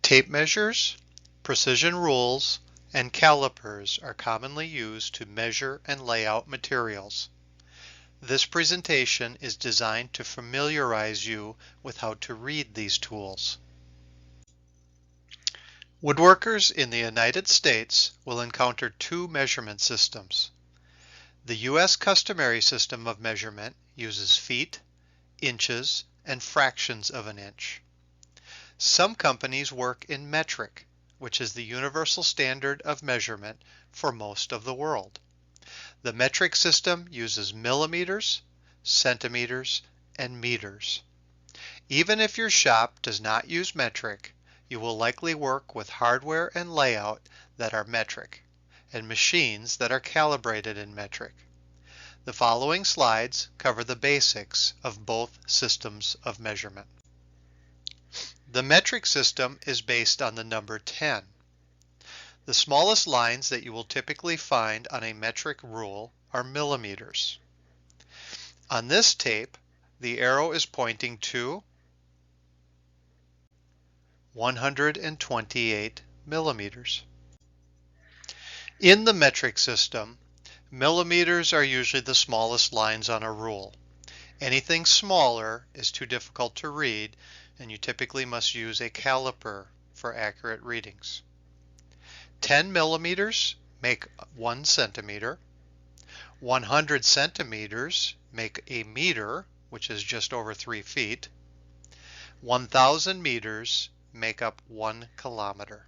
Tape measures, precision rules, and calipers are commonly used to measure and lay out materials. This presentation is designed to familiarize you with how to read these tools. Woodworkers in the United States will encounter two measurement systems. The U.S. Customary System of measurement uses feet, inches, and fractions of an inch. Some companies work in metric, which is the universal standard of measurement for most of the world. The metric system uses millimeters, centimeters, and meters. Even if your shop does not use metric, you will likely work with hardware and layout that are metric, and machines that are calibrated in metric. The following slides cover the basics of both systems of measurement. The metric system is based on the number 10. The smallest lines that you will typically find on a metric rule are millimeters. On this tape, the arrow is pointing to 128 millimeters. In the metric system, millimeters are usually the smallest lines on a rule. Anything smaller is too difficult to read, and you typically must use a caliper for accurate readings. 10 millimeters make 1 centimeter. 100 centimeters make a meter, which is just over 3 feet. 1,000 meters make up 1 kilometer.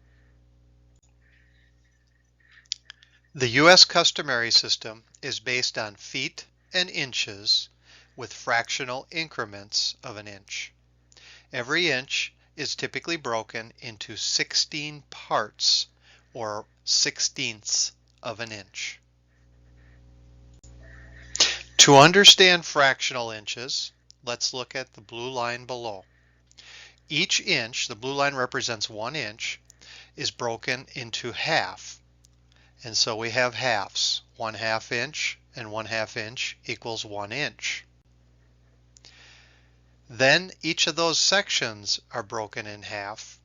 The U.S. Customary System is based on feet and inches with fractional increments of an inch. Every inch is typically broken into 16 parts, or 16ths of an inch. To understand fractional inches, let's look at the blue line below. Each inch, the blue line represents 1 inch, is broken into half. And so we have halves. 1/2 inch and 1/2 inch equals 1 inch. Then each of those sections are broken in half,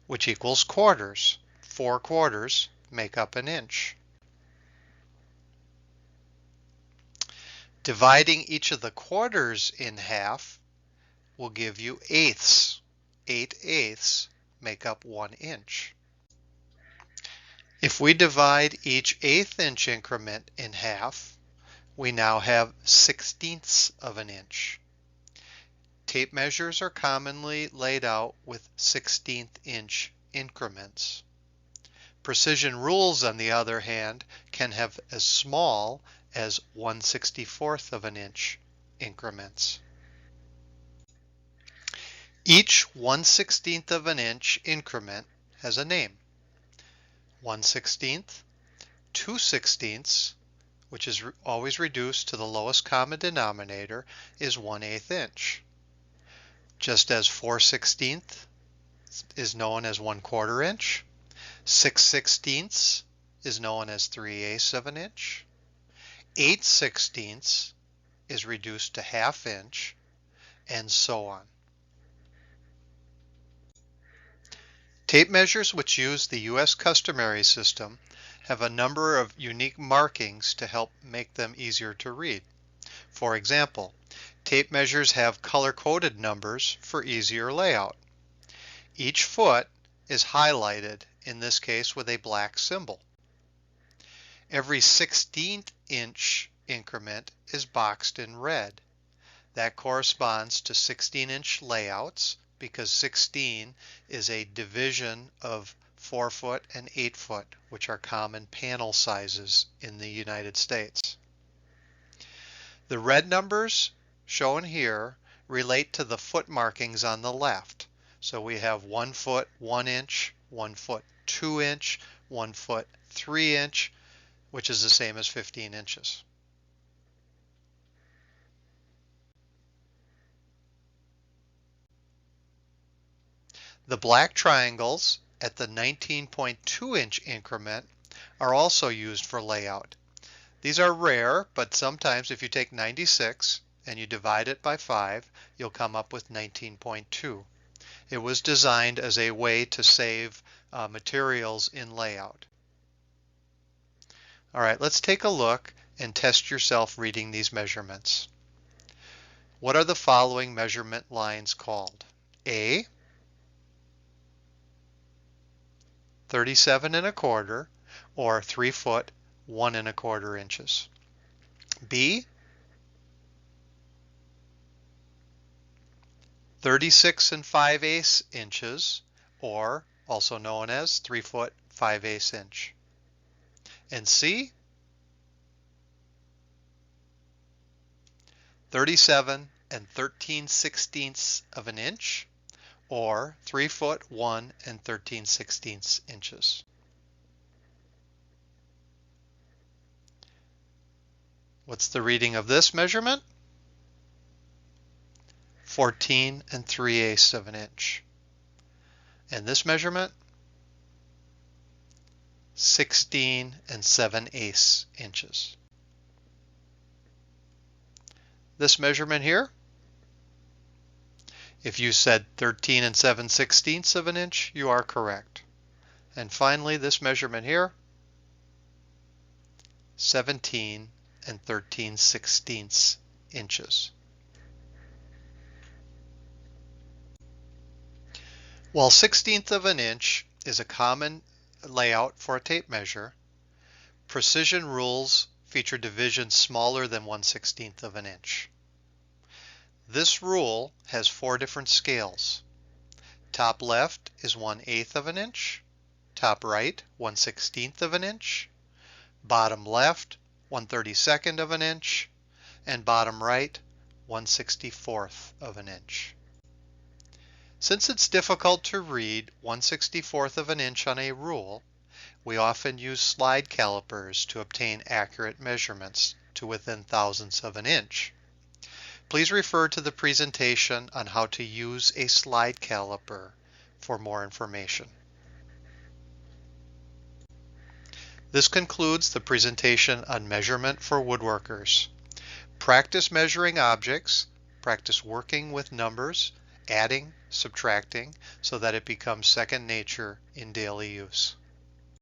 which equals quarters. 4 quarters make up an inch. Dividing each of the quarters in half will give you eighths. 8/8 make up 1 inch. If we divide each 1/8 inch increment in half, we now have 16ths of an inch. Tape measures are commonly laid out with 16th inch increments. Precision rules, on the other hand, can have as small as 1/64 of an inch increments. Each 1/16 of an inch increment has a name. 1/16, 2/16, which is always reduced to the lowest common denominator, is 1/8 inch. Just as 4/16 is known as 1/4 inch, 6/16 is known as 3/8 of an inch, 8/16 is reduced to 1/2 inch, and so on. Tape measures which use the U.S. Customary System have a number of unique markings to help make them easier to read. For example, tape measures have color-coded numbers for easier layout. Each foot is highlighted, in this case with a black symbol. Every 16th inch increment is boxed in red. That corresponds to 16-inch layouts, because 16 is a division of 4 foot and 8 foot, which are common panel sizes in the United States. The red numbers shown here relate to the foot markings on the left. So we have 1 foot 1 inch, 1 foot 2 inch, 1 foot 3 inch, which is the same as 15 inches. The black triangles at the 19.2 inch increment are also used for layout. These are rare, but sometimes if you take 96 and you divide it by 5, you'll come up with 19.2. It was designed as a way to save materials in layout. All right, let's take a look and test yourself reading these measurements. What are the following measurement lines called? A, 37 1/4, or 3 foot 1 1/4 inches. B, 36 5/8 inches, or also known as 3 foot 5/8 inch. And C, 37 13/16 of an inch, or 3 foot 1 13/16 inches. What's the reading of this measurement? 14 3/8 of an inch. And this measurement? 16 7/8 inches. This measurement here, if you said 13 7/16 of an inch, you are correct. And finally, this measurement here, 17 13/16 inches. While 1/16 of an inch is a common layout for a tape measure, precision rules feature divisions smaller than 1/16 of an inch. This rule has 4 different scales. Top left is 1/8 of an inch, top right 1/16 of an inch, bottom left 1/32 of an inch, and bottom right 1/64 of an inch. Since it's difficult to read 1/64 of an inch on a rule, we often use slide calipers to obtain accurate measurements to within thousandths of an inch. Please refer to the presentation on how to use a slide caliper for more information. This concludes the presentation on measurement for woodworkers. Practice measuring objects, practice working with numbers, adding, subtracting, so that it becomes second nature in daily use.